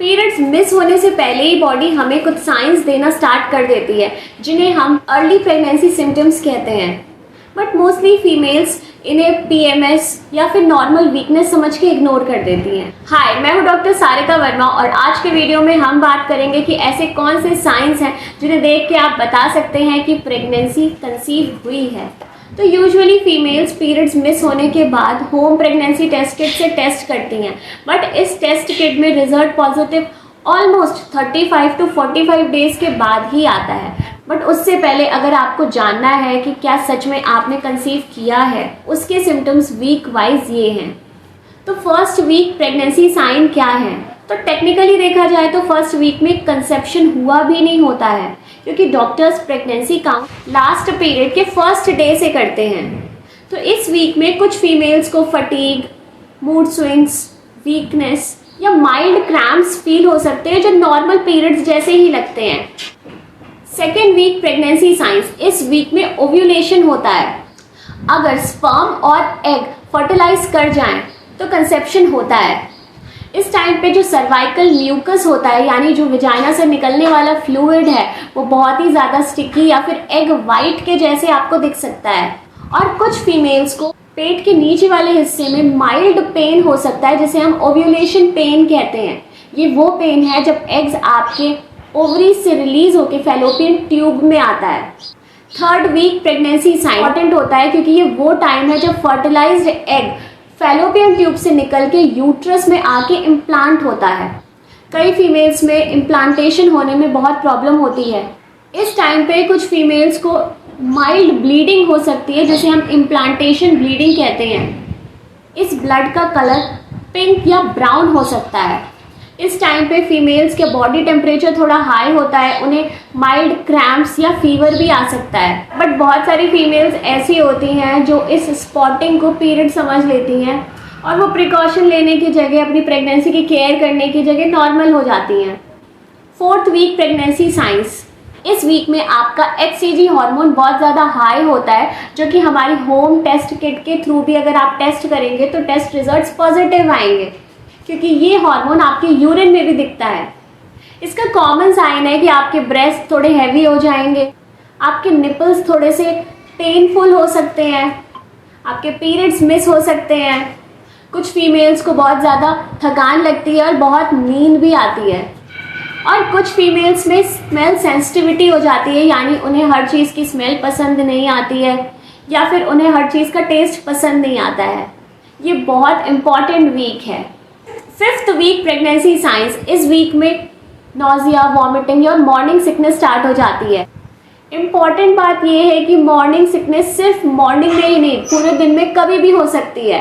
Periods miss होने से पहले ही बॉडी हमें कुछ साइंस देना स्टार्ट कर देती है, जिन्हें हम अर्ली प्रेगनेंसी सिम्टम्स कहते हैं। बट मोस्टली फीमेल्स इन्हें पीएमएस या फिर नॉर्मल वीकनेस समझ के इग्नोर कर देती हैं। हाय, मैं हूं डॉक्टर सारिका वर्मा और आज के वीडियो में हम बात करेंगे कि ऐसे कौन से साइंस हैं जिन्हें देख के आप बता सकते हैं कि प्रेगनेंसी कंसीव हुई है। तो यूजुअली फीमेल्स पीरियड्स मिस होने के बाद होम प्रेगनेंसी टेस्ट किट से टेस्ट करती हैं, बट इस टेस्ट किट में result positive almost 35 to 45 days के बाद ही आता है। बट उससे पहले अगर आपको जानना है कि क्या सच में आपने कंसीव किया है, उसके सिम्टम्स वीक वाइज ये हैं। तो फर्स्ट वीक प्रेगनेंसी साइन क्या है? तो टेक्निकली देखा जाए तो फर्स्ट वीक में कंसेप्शन हुआ भी नहीं होता है, क्योंकि doctors pregnancy count last period के फर्स्ट डे से करते हैं। तो इस वीक में कुछ फीमेल्स को फटीग, मूड स्विंग्स, वीकनेस या माइल्ड क्रैम्प्स फील हो सकते हैं, जो नॉर्मल पीरियड्स जैसे ही लगते हैं। सेकेंड वीक प्रेगनेंसी साइंस, इस वीक में ओव्यूलेशन होता है। अगर स्पर्म और एग फर्टिलाइज कर जाएं तो कंसेप्शन होता है। इस टाइम पे जो सर्वाइकल म्यूकस होता है, यानी जो विजाइना से निकलने वाला फ्लूइड है, वो बहुत ही ज़्यादा स्टिकी या फिर एग वाइट के जैसे आपको दिख सकता है। और कुछ फीमेल्स को पेट के नीचे वाले हिस्से में माइल्ड पेन हो सकता है, जिसे हम ओव्यूलेशन पेन कहते हैं। ये वो पेन है जब एग्स आपके ओवरी से रिलीज होकर फैलोपियन ट्यूब में आता है। Third week pregnancy sign important होता है, क्योंकि ये वो टाइम है जब फर्टिलाइज्ड एग फैलोपियन ट्यूब से निकल के यूट्रस में आके इम्प्लांट होता है। कई फीमेल्स में इम्प्लांटेशन होने में बहुत प्रॉब्लम होती है। इस टाइम पे कुछ फीमेल्स को माइल्ड ब्लीडिंग हो सकती है, जिसे हम इम्प्लांटेशन ब्लीडिंग कहते हैं। इस ब्लड का कलर पिंक या ब्राउन हो सकता है। इस टाइम पे फीमेल्स के बॉडी टेम्परेचर थोड़ा हाई होता है, उन्हें माइल्ड क्रैम्प्स या फीवर भी आ सकता है। बट बहुत सारी फीमेल्स ऐसी होती हैं जो इस स्पॉटिंग को पीरियड समझ लेती हैं और वो प्रिकॉशन लेने की जगह, अपनी प्रेगनेंसी की केयर करने की जगह नॉर्मल हो जाती हैं। फोर्थ वीक प्रेगनेंसी साइंस, इस वीक में आपका एचसीजी हार्मोन बहुत ज़्यादा हाई होता है, जो कि हमारी होम टेस्ट किट के थ्रू भी अगर आप टेस्ट करेंगे तो टेस्ट रिजल्ट्स पॉजिटिव आएंगे, क्योंकि ये हार्मोन आपके यूरिन में भी दिखता है। इसका कॉमन साइन है कि आपके ब्रेस्ट थोड़े हैवी हो जाएंगे, आपके निपल्स थोड़े से पेनफुल हो सकते हैं, आपके पीरियड्स मिस हो सकते हैं। कुछ फीमेल्स को बहुत ज़्यादा थकान लगती है और बहुत नींद भी आती है। और कुछ फीमेल्स में स्मेल सेंसिटिविटी हो जाती है, यानी उन्हें हर चीज़ की स्मेल पसंद नहीं आती है या फिर उन्हें हर चीज़ का टेस्ट पसंद नहीं आता है। ये बहुत इम्पॉर्टेंट वीक है। फिफ्थ वीक प्रेगनेंसी साइंस, इस वीक में नॉजिया, वॉमिटिंग और मॉर्निंग सिकनेस स्टार्ट हो जाती है। इम्पॉर्टेंट बात यह है कि मॉर्निंग सिकनेस सिर्फ मॉर्निंग में ही नहीं, पूरे दिन में कभी भी हो सकती है।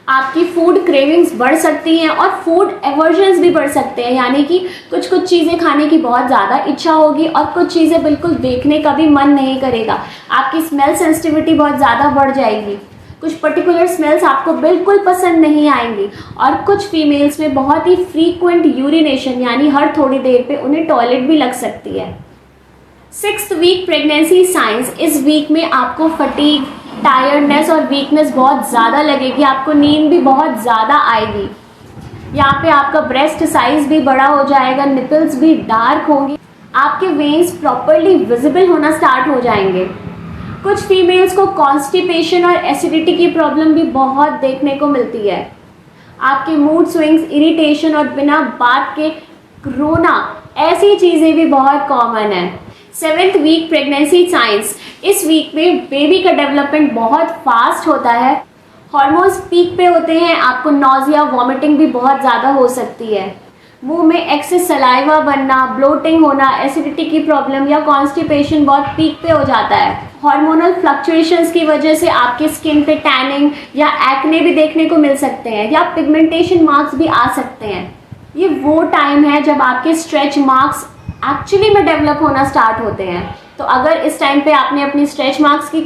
आपकी फूड क्रेविंग्स बढ़ सकती हैं और फूड एवर्जन्स भी बढ़ सकते हैं, यानी कि कुछ चीज़ें खाने की बहुत ज़्यादा इच्छा होगी और कुछ चीज़ें बिल्कुल देखने का भी मन नहीं करेगा। आपकी स्मेल सेंसिटिविटी बहुत ज़्यादा बढ़ जाएगी, कुछ पर्टिकुलर स्मेल्स आपको बिल्कुल पसंद नहीं आएंगी और कुछ फीमेल्स में बहुत ही फ्रीक्वेंट यूरिनेशन, यानी हर थोड़ी देर पे उन्हें टॉयलेट भी लग सकती है। सिक्स्थ वीक प्रेगनेंसी साइंस, इस वीक में आपको फटीग, टायर्डनेस और वीकनेस बहुत ज़्यादा लगेगी, आपको नींद भी बहुत ज़्यादा आएगी। यहाँ पे आपका ब्रेस्ट साइज भी बड़ा हो जाएगा, निपल्स भी डार्क होंगे, आपके वेन्स प्रॉपरली विजिबल होना स्टार्ट हो जाएंगे। कुछ फीमेल्स को कॉन्स्टिपेशन और एसिडिटी की प्रॉब्लम भी बहुत देखने को मिलती है। आपके मूड स्विंग्स, इरिटेशन और बिना बात के रोना, ऐसी चीज़ें भी बहुत कॉमन है। सेवेंथ वीक प्रेगनेंसी साइंस, इस वीक में बेबी का डेवलपमेंट बहुत फास्ट होता है, हार्मोन्स पीक पे होते हैं, आपको नॉजिया, वॉमिटिंग भी बहुत ज़्यादा हो सकती है। मुंह में एक्सेस सलाइवा बनना, ब्लोटिंग होना, एसिडिटी की प्रॉब्लम या कॉन्स्टिपेशन बहुत पीक पे हो जाता है। हार्मोनल फ्लक्चुएशंस की वजह से आपके स्किन पे टैनिंग या एक्ने भी देखने को मिल सकते हैं या पिगमेंटेशन मार्क्स भी आ सकते हैं। ये वो टाइम है जब आपके स्ट्रेच मार्क्स एक्चुअली में डेवलप होना स्टार्ट होते हैं। तो अगर इस टाइम पे आपने अपनी स्ट्रेच मार्क्स की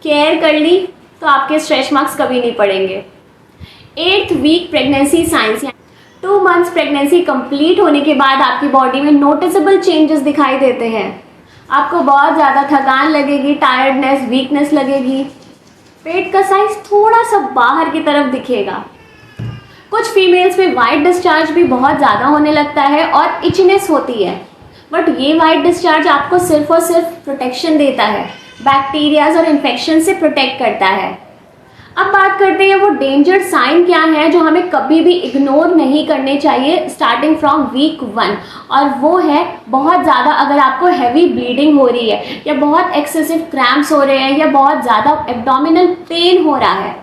केयर कर ली तो आपके स्ट्रेच मार्क्स कभी नहीं पड़ेंगे। Eighth week pregnancy signs, 2 months प्रेगनेंसी कंप्लीट होने के बाद आपकी बॉडी में नोटिसेबल चेंजेस दिखाई देते हैं। आपको बहुत ज़्यादा थकान लगेगी, टायर्डनेस, वीकनेस लगेगी, पेट का साइज थोड़ा सा बाहर की तरफ दिखेगा। कुछ फीमेल्स में वाइट डिस्चार्ज भी बहुत ज़्यादा होने लगता है और इचनेस होती है, बट ये वाइट डिस्चार्ज आपको सिर्फ और सिर्फ प्रोटेक्शन देता है, बैक्टीरियाज और इन्फेक्शन से प्रोटेक्ट करता है। अब बात करते हैं वो डेंजर साइन क्या है जो हमें कभी भी इग्नोर नहीं करने चाहिए स्टार्टिंग फ्रॉम वीक 1, और वो है बहुत ज़्यादा अगर आपको हैवी ब्लीडिंग हो रही है या बहुत एक्सेसिव क्रैम्प्स हो रहे हैं या बहुत ज़्यादा एब्डोमिनल पेन हो रहा है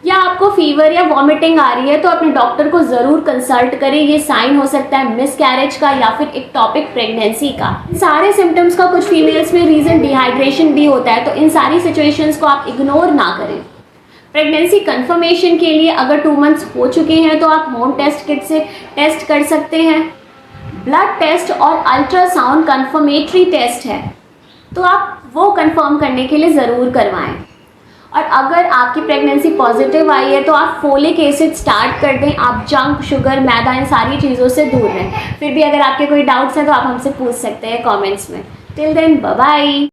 या आपको फीवर या वॉमिटिंग आ रही है, तो अपने डॉक्टर को ज़रूर कंसल्ट करें। ये साइन हो सकता है मिसकैरेज का या फिर एक्टोपिक प्रेगनेंसी का। सारे सिम्टम्स का कुछ फीमेल्स में रीज़न डिहाइड्रेशन भी होता है, तो इन सारी सिचुएशंस को आप इग्नोर ना करें। प्रेगनेंसी कंफर्मेशन के लिए अगर 2 मंथ्स हो चुके हैं तो आप होम टेस्ट किट से टेस्ट कर सकते हैं। ब्लड टेस्ट और अल्ट्रासाउंड कंफर्मेटरी टेस्ट है, तो आप वो कंफर्म करने के लिए ज़रूर करवाएं। और अगर आपकी प्रेगनेंसी पॉजिटिव आई है तो आप फोलिक एसिड स्टार्ट कर दें। आप जंक, शुगर, मैदा इन सारी चीज़ों से दूर रहें। फिर भी अगर आपके कोई डाउट्स हैं तो आप हमसे पूछ सकते हैं कमेंट्स में। Till then bye bye.